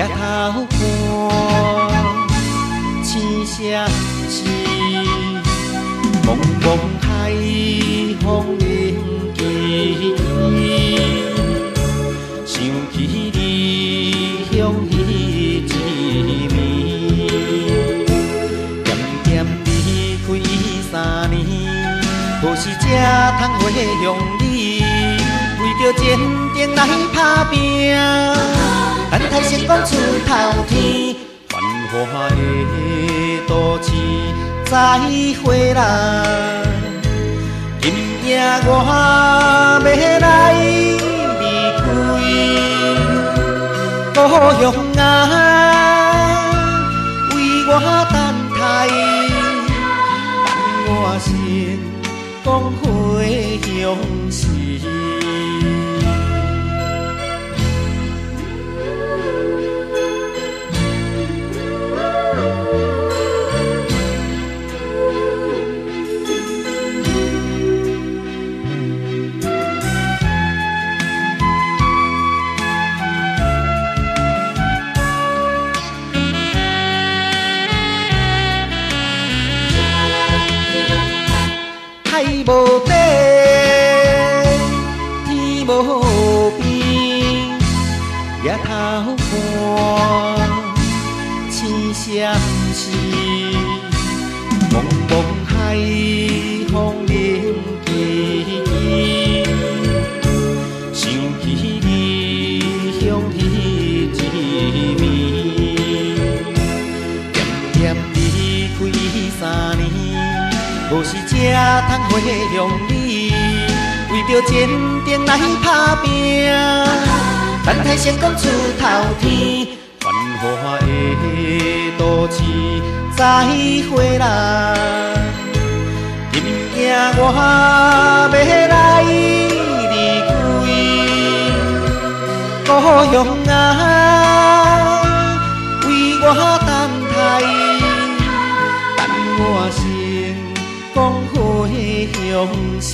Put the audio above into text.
抬头看，青城市，茫茫海风凝记，想起离乡迄一暝，渐渐离开3年，何时才通回乡里？为着前程来打拼，等待成功出头天，繁华的都市再会啦。今夜我要来离开故乡啊，为我等待，等我成功回乡时。海无底，天无边，抬头看，青城市，茫茫海风凝记，想起离乡迄一暝，渐渐离开3年。何时才通回乡里？为着前程来打拼，等待成功出头天，繁华的都市再会啦。今夜我要来离开故乡啊，为我等待，等我成功回乡时。